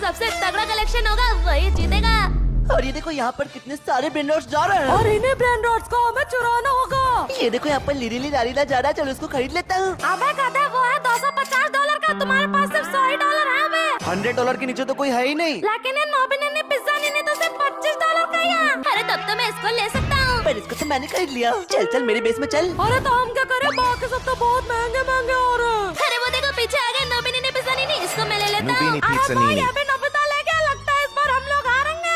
सबसे तगड़ा कलेक्शन होगा वही जीतेगा। और ये देखो यहाँ पर कितने सारे ब्रेन रॉट्स जा रहे हैं। और इन्हीं ब्रेन रॉट्स को हमें चुराना होगा। ये देखो यहाँ पर लिरिली लारीला जा रहा है, चलो उसको खरीद लेता हूँ। अबे गधा, वो है $250 का, तुम्हारे पास सिर्फ $100 है बे। $100 के नीचे तो कोई है ही नहीं। लेकिन ये नोबिनी पिज्जा नहीं तो सिर्फ $25 का ही है। अरे तब तो मैं इसको ले सकता हूँ। पर इसको तो मैंने खरीद लिया। चल चल मेरे बेस में चल। अरे तो हम क्या करें, बाकी सब तो बहुत महंगे महंगे हो रहे हैं। अरे वो देखो पीछे आ गए नोबिनी पिज्जा नहीं, इसको मैं ले लेता हूँ। Nobini Pizza अरे Nini। अबे नोबिता ले गया, लगता है इस बार हम लोग हारेंगे।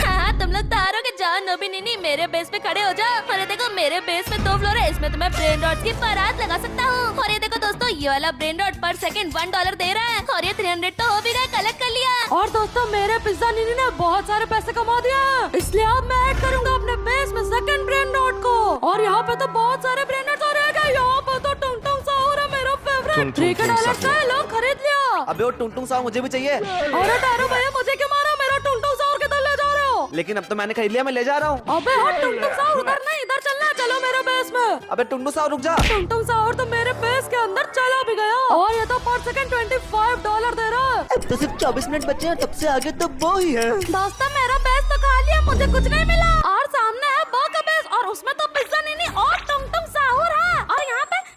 हाँ तुम लोग तो हारोगे, जाओ नोबिनी मेरे बेस पे खड़े हो जाओ। अरे देखो मेरे बेस में 2 फ्लोर है, इसमें तुम्हें ब्रेन रॉट्स की बारात लगा सकता हूँ। और ये देखो दोस्तों, ये वाला ब्रेन रॉट पर सेकंड $1 दे रहा है और ये 300 तो हो भी गए, कलेक्ट कर लिया। और दोस्तों मेरे पिज्जा नीनी ने बहुत सारे पैसे कमा दिए हैं, इसलिए अब मैं ऐड करूंगा अपने बेस में सेकंड ब्रेन रॉट को। और यहाँ पे तो बहुत सारे ब्रेन रॉट्स और रहेगा। यहाँ पे तो टुंग टुंग साहूर है मेरा फेवरेट, $3 का है, लोग खरीद लिया। अबे वो टुंग साहू मुझे भी चाहिए। अरे टारो भैया मुझे क्यों मारा, मेरा टुंग टुंग साहूर किधर ले जा रहे हो? लेकिन अब तो मैंने खरीद लिया, मैं ले जा रहा हूँ। अबे हट, टुंग टुंग साहूर उधर नहीं, इधर चलना, चलो मेरे बेस में। अबे टुंडू साहू रुक जा। टुंग टुंग साहूर तो मेरे बेस के अंदर चला भी गया और ये तो पर सेकंड $25 दे रहा है। अब तो सिर्फ 24 मिनट बचे हैं, तब से आगे तो वो ही है। दोस्तों मेरा बेस तो खाली है, मुझे कुछ नहीं मिला। और सामने है बो का बेस और उसमें तो पिज्जा नहीं और टुंग साहूर है। और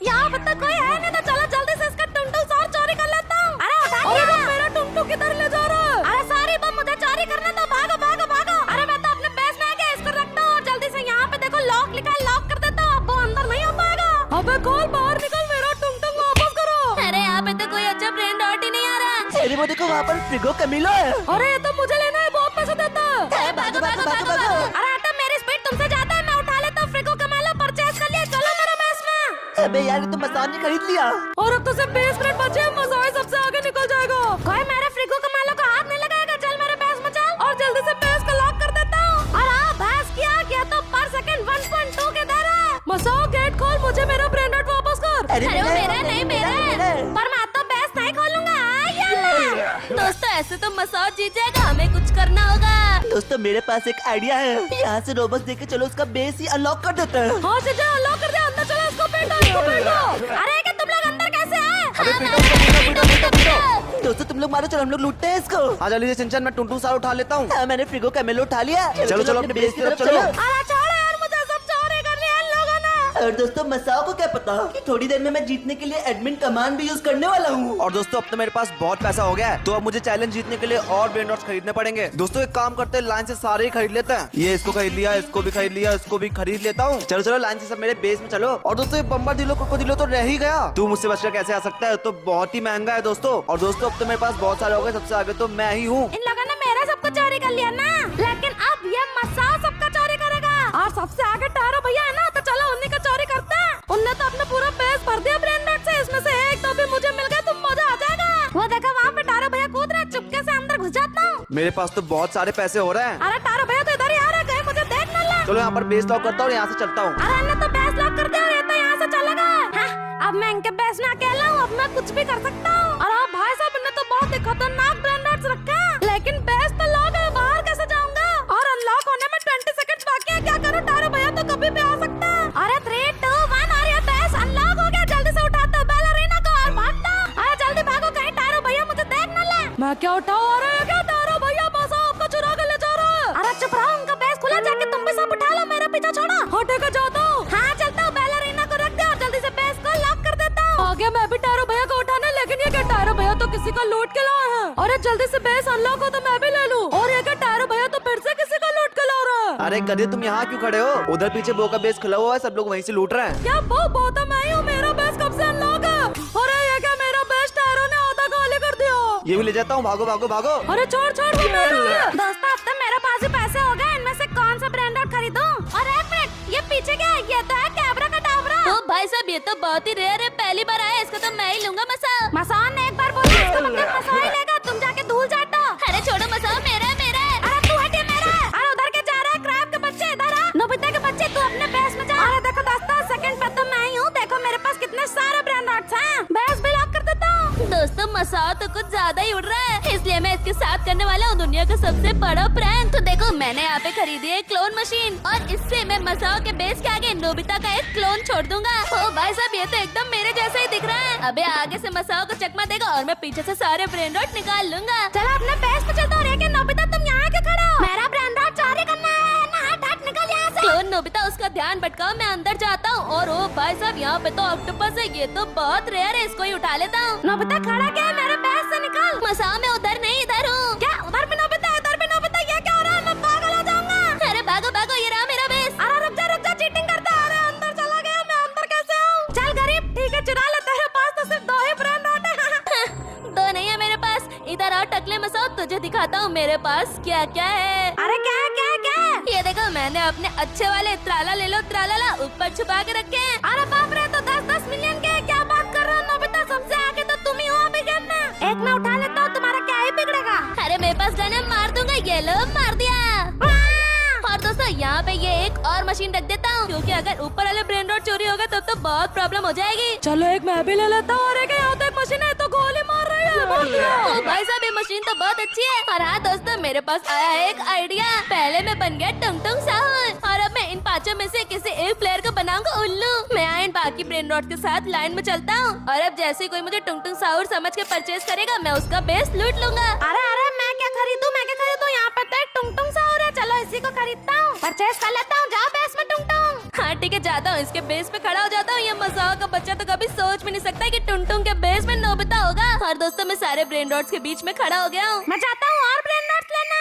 यहाँ पे तो कोई है नहीं, तो चलो जल्दी से इसका टुंग साहूर चोरी कर लेता हूँ। अरे उठा अरे लिया। वो मेरा टुंग टुंग किधर ले जा रहा है? अरे सॉरी बम, मुझे चोरी करना था, भागो भागो भागो। अरे मैं तो अपने बेस में आ गया, इसको रखता हूँ। और जल्दी से यहाँ पे देखो लॉक लिखा है, लॉक कर देता हूँ। अब वो अंदर नहीं हो पाएगा। अबे खोल, बाहर निकल, मेरा टुंग टुंग वापस करो। अरे यहाँ पे तो कोई अच्छा ब्रेन रॉट ही नहीं आ रहा। अरे वो देखो वहाँ पर फ्रिगो कैमिलो है। अरे ये तो मुझे लेना है, बहुत पैसे देता है। अरे भागो भागो भागो भागो। अरे आटा, मेरी स्पीड तुमसे ज्यादा है, मैं उठा लेता हूँ। फ्रिको कमालो परचेज कर लिया, चलो मेरे बेस में। अबे यार ये तो मसान ने खरीद लिया। और अब तो सिर्फ 20 मिनट बचे हैं, मज़ा सबसे आगे निकल जाएगा। कोई मेरे फ्रिको कमालो को हाथ नहीं लगाएगा, चल मेरे बेस में चल। और जल्दी से बेस को लॉक कर देता हूँ। और हाँ बस किया तो पर सेकंड 1.2 के दर है। मसाओ गेट खोल, मुझे मेरा ब्रेन रॉट वापस कर। अरे वो मेरा नहीं, मेरा है। पर मैं तो बेस नहीं खोलूंगा। दोस्तों ऐसे तो मसाज जीत जाएगा, हमें कुछ करना होगा। दोस्तों मेरे पास एक आइडिया है, यहाँ से रोबक्स देके चलो उसका बेस ही अनलॉक कर देते हैं। हाँ चचा, लॉक कर दे, अंदर चलो, इसको पेटो, इसको पेटो। अरे क्या तुम लोग अंदर कैसे आए? दोस्तों तुम लोग मारो, चलो हम लोग लूटते हैं इसको। आ जल्दी से सिंचन, मैं टुंटू साहू उठा लेता हूँ। मैंने फ्रिगो कैमिलो उठा लिया। चलो चलो अपने बेस की तरफ चलो। अरे छोड़ो यार, मुझे सब चोरी कर लिया इन लोगों ने। और दोस्तों मसाओ को क्या पता कि थोड़ी देर में मैं जीतने के लिए एडमिन कमांड भी यूज करने वाला हूँ। और दोस्तों अब तो मेरे पास बहुत पैसा हो गया है, तो अब मुझे चैलेंज जीतने के लिए और ब्रेन रॉट्स खरीदने पड़ेंगे। दोस्तों एक काम करते हैं, लाइन से सारे ही खरीद लेते हैं। ये इसको खरीद लिया, इसको भी खरीद लिया, इसको भी खरीद लेता हूँ। चलो चलो लाइन से सब मेरे बेस में चलो। और दोस्तों बम्बर दिलो क्रोकोडिलो तो रह ही गया, तू मुझसे बचकर कैसे आ सकता है, तो बहुत ही महंगा है दोस्तों। और दोस्तों अब तो मेरे पास बहुत सारे हो गए, सबसे आगे तो मैं ही हूँ। इन लोगों ने मेरा सब कुछ चोरी कर लिया ना, लेकिन अब ये मसाज सबका चोरी करेगा। और सबसे आगे टारो भैया है ना, तो चलो उन्हीं का चोरी करते हैं। उनने तो अपना पूरा बेस भर दिया ब्रेन रॉट से, इसमें से एक तो भी मुझे मिल गया, तुम मजा आ जाएगा। वो देखो वहाँ पे टारो भैया कूद रहे, चुपके से अंदर घुस जाता हूँ। मेरे पास तो बहुत सारे पैसे हो रहे हैं। अरे टारो भैया तो इधर ही आ रहे, कहीं मुझे देख न ले। चलो यहाँ पर बेस लॉक करता हूँ, यहाँ से चलता हूँ। अरे इन्हें तो बेस लॉक कर दिया और ये तो यहाँ से चलेगा। हाँ, अब मैं इनके बेस में अकेला हूँ, अब मैं कुछ भी कर सकता हूँ। और आप भाई साहब, इन्हें तो बहुत ही खतरनाक ब्रेन रॉट्स रखा है, लेकिन बेस तो लॉक है, बाहर कैसे जाऊंगा? और अनलॉक होने में 20 सेकंड बाकी है, क्या करूँ? टारो भैया तो कभी भी आ सकता है। अरे 3, 2, 1 और ये बेस अनलॉक हो गया। जल्दी से उठाता हूँ बैलरीना को और भागता हूँ। अरे जल्दी भागो, कहीं टारो भैया मुझे देख न ले। मैं क्या उठाऊं? अरे ये क्या टारो भैया मसाओ आपका चुरा के ले जा रहा है। अरे चुप रहो, उनका बेस खुला, जाके तुम भी सब उठा लो, मेरा पीछा छोड़ो। हटे के जाता हूँ। हाँ चलता हूँ, बैलरीना को रख दे और जल्दी से बेस को लॉक कर देता हूँ। आगे मैं भी टारो भैया को उठाना, लेकिन ये क्या टारो भैया तो किसी का लूट के लाए हैं। अरे जल्दी से बेस अनलॉक हो तो मैं भी ले लूं। और ये क्या टारो भैया तो फिर से किसी का लूट के ला रहा है। अरे गधे तुम यहाँ क्यों खड़े हो? उधर पीछे बो का बेस खुला हुआ है, सब लोग वहीं से लूट रहे हैं। क्या वो तो मैं ही हूँ, मेरा बेस कब से अनलॉक है। अरे ये क्या, मेरा बेस टारो ने आधा खाली कर दिया। ये भी ले जाता हूँ, भागो भागो भागो। अरे छोड़ छोड़, वो मेरा है। दोस्तों अब तो मेरे पास भी पैसे हो गए, इनमें से कौन सा ब्रांड रॉट खरीदूं? और एक मिनट, ये पीछे क्या है? ये तो है कैबरा का टावरा। ओ भाई साहब, ये तो बहुत ही रेयर है, पहली बार आया, इसको तो मैं ही लूंगा। मसान ने एक बार बोला, इसका मतलब मसान ही लेगा। तुम जाके धूल चाटो। अरे छोड़ो मसाओ, मेरा है मेरा है। अरे तू हटे, मेरा है। अरे उधर के जा रहा है, क्रैब के बच्चे इधर आ। नोबिता के बच्चे तू अपने बेस में जा। अरे देखो दोस्तों, सेकंड पे तो मैं ही हूँ, देखो मेरे पास कितने सारे ब्रांड रॉट्स हैं। बेस भी लॉक कर देता हूँ। दोस्तों मसाओ तो कुछ ज्यादा ही उड़ रहा है, इसलिए मैं इसके साथ करने वाला हूँ दुनिया का सबसे बड़ा प्रैंक। तो देखो मैंने यहाँ पे खरीदी है क्लोन मशीन, और इससे मैं मसाओ के बेस के आगे नोबिता का एक क्लोन छोड़ दूंगा। ओ भाई साहब, ये तो एकदम मेरे जैसा ही दिख रहा है। अबे आगे से मसाओ को चकमा देगा और मैं पीछे से सारे ब्रेन रॉट निकाल लूंगा। चलो अपने बेस पे चलते हैं। क्या नोबिता तुम यहाँ क्यों खड़े हो? मेरा ब्रेन रॉट चोरी करना है ना? हट निकल यहाँ से। क्लोन नोबिता उसका ध्यान भटकाओ, मैं अंदर जाता हूँ। और ओ भाई साहब यहाँ पे तो ऑक्टोपस है, ये तो बहुत रेयर है, इसको ही उठा लेता हूँ। नोबिता खड़ा क्या है? मेरे बेस से निकल। मसाओ मैं उधर नहीं इधर हूँ। क्या उधर भी नोबिता है, उधर भी नोबिता? ये क्या हो रहा है? मैं पागल हो जाऊंगा। अरे भागो भागो, ये रहा मेरा बेस। अरे रुक जा चीटिंग करता है। अरे अंदर चला गया, मैं अंदर कैसे आऊँ? चल गरीब, ठीक है चुरा ले, तेरे पास तो सिर्फ 2 ही ब्रेन रॉट है। 2 नहीं है मेरे पास। इधर आओ टकले मसाओ, तुझे दिखाता हूँ मेरे पास क्या क्या है। अरे क्या ये देखो, मैंने अपने अच्छे वाले त्राला ले लो, त्राला ऊपर छुपा के रखे हैं। अरे बाप रे, तो 10-10 मिलियन के क्या बात कर रहे हो नोबिता? सबसे आगे तो तुम ही हो अभी गेम में। एक मैं उठा लेता हूँ, तुम्हारा क्या ही बिगड़ेगा। अरे मेरे पास गन है, मार दूंगा। ये लो, मार दिया। और दोस्तों यहाँ पे ये एक और मशीन रख देता हूँ, क्योंकि अगर ऊपर वाले ब्रेन रॉट चोरी होगा तब तो बहुत प्रॉब्लम हो जाएगी। चलो एक मैं भी ले लेता हूँ। और एक यहाँ तो एक मशीन है तो गोली मार रही है। मार दिया। ओ भाई साहब, ये मशीन तो बहुत अच्छी है। और हाँ दोस्तों, मेरे पास आया है एक आइडिया। पहले मैं बन गया टुंग टुंग साहब, और अब मैं इन 5 में से किसी एक प्लेयर को बनाऊंगा उल्लू। मैं यहाँ इन बाकी ब्रेन रॉट के साथ लाइन में चलता हूँ, और अब जैसे ही कोई मुझे टुंग टुंग साहब समझ के परचेज करेगा, मैं उसका बेस लूट लूंगा। अरे मैं क्या खरीदूं? यहाँ पे तो एक टुंग टुंग सा हो रहा है। चलो इसी को खरीदता हूँ, परचेज कर लेता हूँ। जाओ बेस में टुंग टुंग। हाँ ठीक है, जाता हूँ, इसके बेस पे खड़ा हो जाता हूँ। ये मजाक का बच्चा तो कभी सोच भी नहीं सकता कि टुंग टुंग के बेस में नोबिता होगा। और दोस्तों, मैं सारे ब्रेन रॉट्स के बीच में खड़ा हो गया हूँ। मैं चाहता हूँ और ब्रेन रॉट लेना।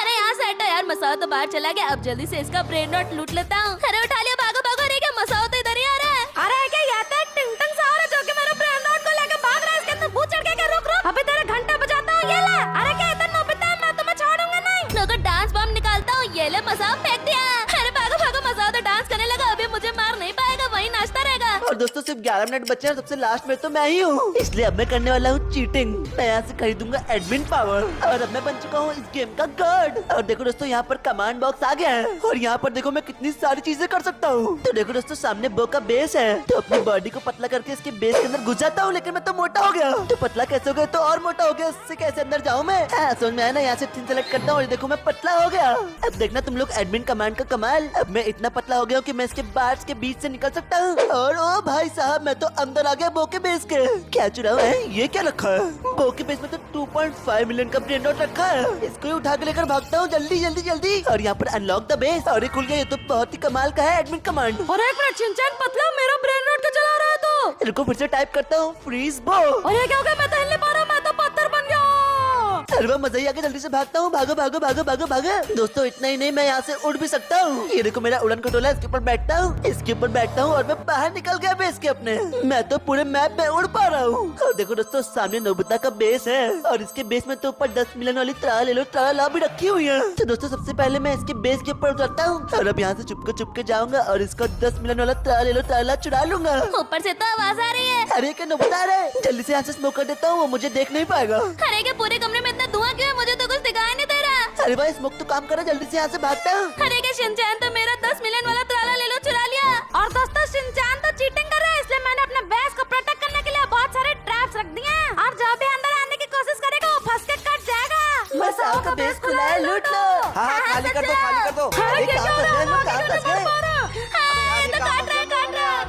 अरे यहाँ से हटो यार, मसाओ तो बाहर चला गया। अब जल्दी से इसका ब्रेन रॉट लूट लेता हूँ। अरे उठा लिया, भागो भागो। अरे क्या मसाओ तो इधर ही आ रहा है। अरे क्या ये तो एक टुंग टुंग सा हो रहा है जो कि मेरे ब्रेन रॉट को लेकर भाग रहा है। इसके अंदर भूत चढ़ गया क्या? रुक अभी तेरे घंटा बजाता हूँ। ये ले। अरे क्या इधर नोबिता है? मैं तुम्हें छोड़ूंगा नहीं। लोगों डांस बम निकालता हूँ। ये ले, मसाओ फेंक दिया। अरे भागो भागो, मसाओ तो डांस करने लगा। अभी मुझे मार नहीं पाएगा, वही नाचता रहेगा। और दोस्तों सिर्फ 11 मिनट बचे हैं, सबसे लास्ट में तो मैं ही हूँ, इसलिए अब मैं करने वाला हूँ चीटिंग। मैं यहाँ से खरीदूंगा एडमिन पावर, और अब मैं बन चुका हूँ इस गेम का गॉड। और देखो दोस्तों, यहाँ पर कमांड बॉक्स आ गया है, और यहाँ पर देखो मैं कितनी सारी चीजें कर सकता हूँ। तो देखो दोस्तों, सामने बो का बेस है, तो अपनी बॉडी को पतला करके इसके बेस के अंदर घुस जाता हूँ। लेकिन मैं तो मोटा हो गया, तो पतला कैसे हो गया? तो और मोटा हो गया, इससे कैसे अंदर जाऊँ मैं? समझ में आया ना? यहाँ से 3 सेलेक्ट करता हूँ, और देखो मैं पतला हो गया। अब देखना तुम लोग एडमिन कमांड का कमाल। अब मैं इतना पतला हो गया हूँ कि मैं इसके बार्स के बीच से निकल सकता हूँ। और ओ भाई साहब, मैं तो अंदर आ गया बो के बेस के। क्या चुराव है? ये क्या रखा है? बो के बेस में तो 2.5 मिलियन का ब्रेन रॉट रखा है। इसको ही उठा के लेकर भागता हूँ, जल्दी जल्दी जल्दी। और यहाँ पर अनलॉक द बेस, और ये खुल गया। ये तो बहुत ही कमाल का है एडमिन कमांड। और एक मिनट, शिनचैन पतला मेरा ब्रेन रॉट को चला रहा है तो। इनको फिर से टाइप करता हूँ, फ्रीज बो। और ये क्या हो गया? मैं तो हिल नहीं पा रहा, मैं तो पत्थर बन गया। अरे वाह, मजा ही आ गया। जल्दी से भागता हूँ, भागो भागो भागो भागो भागो। दोस्तों इतना ही नहीं, मैं यहाँ से उड़ भी सकता हूँ। ये देखो मेरा उड़न खटोला, इसके ऊपर बैठता हूँ, इसके ऊपर बैठता हूँ, और मैं बाहर निकल गया बेस के अपने। मैं तो पूरे मैप में उड़ पा रहा हूँ। और देखो दोस्तों, सामने नोबिता का बेस है, और इसके बेस में तो ऊपर 10 मिलियन वाली त्राला ले लो, त्राला भी रखी हुई है। तो दोस्तों सबसे पहले मैं इसके बेस के ऊपर उतरता हूँ, और अब यहाँ से चुपके जाऊंगा, और इसका 10 मिलियन वाला त्राला ले लो, त्राला चुरा लूंगा। ऊपर से तो आवाज आ रही है। अरे क्या नोबिता है? जल्दी से यहाँ से स्मोक कर देता हूँ, वो मुझे देख नहीं पाएगा। अरे क्या पूरे कमरे में इतना धुआं क्यों है? मुझे तो कुछ दिखाई नहीं दे रहा। अरे भाई, स्मोक तो काम कर रहा है, जल्दी से यहाँ से भागता हूँ। अरे क्या शिनचैन तो मेरा 10 मिलियन वाला त्राला ले लो चुरा लिया। और दोस्तों शिनचैन तो चीटिंग कर रहा है, इसलिए मैंने अपने बेस को प्रोटेक्ट करने के लिए बहुत सारे ट्रैप्स रख दिए हैं। और जो भी अंदर आने की कोशिश करेगा वो फंस के कट जाएगा। मसाओ का बेस खुला है, लूट लो। हाँ, खाली कर दो, खाली कर दो। अरे कहाँ फंस गए? मैं कहाँ फंस गए? ये तो काट रहा है।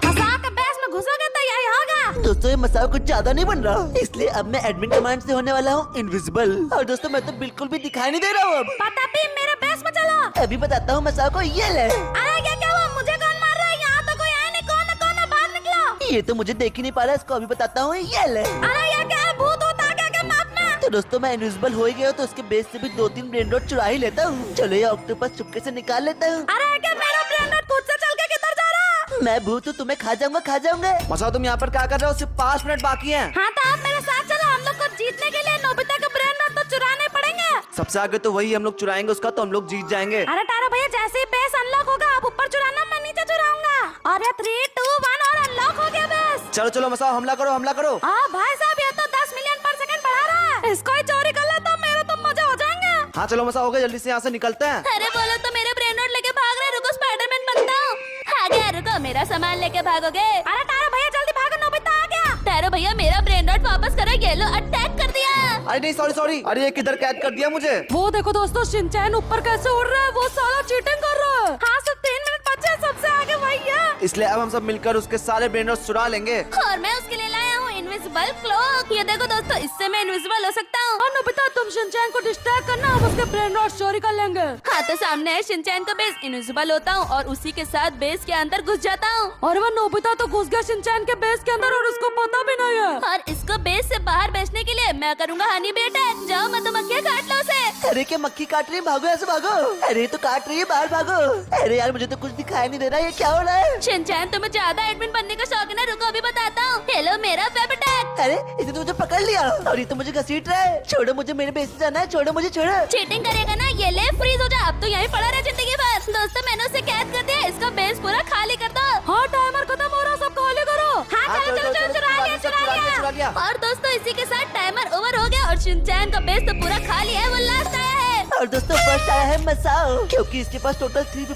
मसाओ के बेस में घुसोगे तो यही होगा। दोस्तों ये मसाओ कुछ ज्यादा नहीं बन रहा, इसलिए अब मैं एडमिन कमांड से होने वाला हूँ इनविजिबल। और दोस्तों मैं तो बिल्कुल भी दिखाई नहीं दे रहा हूँ अब। पता भी, मेरे बेस में चलो। अभी बताता हूँ मसाओ को, ये ले। अरे क्या हुआ? मुझे कौन मार रहा है? यहाँ तो कोई आया नहीं। कौन है? बाहर निकलो। ये तो मुझे देख ही नहीं पा रहा, इसको अभी बताता हूँ, ये ले। अरे ये क्या है? भूत होता क्या क्या मैप में? तो दोस्तों मैं इनविजिबल हो ही गया, तो उसके बेस से भी 2-3 ब्रेन रॉट चुरा ही लेता हूँ। चलो ये ऑक्टोपस चुपके से निकाल लेता हूँ। अरे क्या मेरा ब्रेन रॉट खुद से चल के किधर जा रहा है? मैं भूत हूँ, तुम्हें खा जाऊंगा। मसाओ तुम यहाँ पर क्या कर रहे हो? सिर्फ 5 मिनट बाकी हैं। हाँ तो आप मेरे साथ चलो। हम लोग को जीतने के लिए नोबिता के ब्रेन रॉट तो चुराने पड़ेंगे। सबसे आगे तो वही हम लोग चुराएंगे उसका, तो हम लोग जीत जाएंगे। अरे तारो भैया, जैसे ही बेस अनलॉक होगा आप ऊपर चुराना, मैं नीचे चुराऊंगा। और ये 3, 2, 1 और अनलॉक हो गया बेस। चलो मसाओ, हमला करो। हाँ भाई साहब, ये तो 10 मिलियन पर सेकंड बढ़ा रहा है। इसको ही चोरी कर लेता हूँ, मेरे तो मजे हो जाएंगे। हाँ चलो मसाओ, हो गया, जल्दी से यहाँ से निकलते हैं। अरे बोलो तो मेरे ब्रेन रॉट लेके भाग रहे। रुको, स्पाइडरमैन बनता हूँ। आ गया, रुको, मेरा सामान लेके भागोगे। अरे तारो भैया जल्दी भागो, नोबिता आ गया। तारो भैया मेरा ब्रेन रॉट वापस करो। ये लो, अटैक कर दिया। अरे नहीं, सॉरी। अरे ये किधर कैद कर दिया मुझे? वो देखो दोस्तों, शिनचैन ऊपर कैसे उड़ रहा है। वो साला चीटिंग कर रहा है। हाँ सिर्फ 3 मिनट बचे, सबसे आगे वही है। इसलिए अब हम सब मिलकर उसके सारे ब्रेन रॉट चुरा लेंगे। और मैं उसके लिए लाया हूँ इनविजिबल क्लोक। ये देखो दोस्तों, इससे मैं इनविजिबल हो सकता हूँ। और नोबिता तुम शिनचैन को डिस्ट्रैक्ट करना, हम उसके ब्रेन रॉट चोरी कर लेंगे। हाँ तो सामने है शिनचैन का बेस, इनविजिबल होता हूँ और उसी के साथ बेस के अंदर घुस जाता हूँ। और वो नोबिता तो घुस गया शिनचैन के बेस के अंदर और उसको पता भी नहीं है। और इसको बेस से बाहर भेजने के लिए मैं करूँगा हनी बी अटैक। जाओ मधुमक्खियाँ काट लो उसे। अरे क्या मक्खी काट रही है, भागो ऐसे भागो। अरे तो काट रही है, बाहर भागो। अरे यार मुझे तो कुछ दिखाई नहीं दे रहा, ये क्या हो रहा है? शिनचैन तुम्हें ज्यादा एडमिन बनने का शौक है ना? रुको अभी बताता हूँ। हेलो मेरा वेब अटैक। अरे इसने तो मुझे पकड़ लिया और ये तो मुझे घसीट रहा है। छोड़ो मुझे, मेरे बेस में जाना है, छोड़ो मुझे, छोड़ो। चीटिंग करेगा ना? ये ले फ्रीज हो जा, अब तो यहीं पड़ा रहा जिंदगी भर। दोस्तों मैंने उसे कैद कर दिया, इसका बेस पूरा खाली कर दो। हाँ टाइमर खत्म हो रहा, सब खाली करो। हाँ चलो चलो चलो, चुरा लिया। और दोस्तों इसी के साथ टाइमर ओवर हो गया और शिनचैन का बेस तो पूरा खाली है, वो लास्ट आया है। और दोस्तों फर्स्ट आया है मसाओ, क्योंकि इसके पास टोटल 3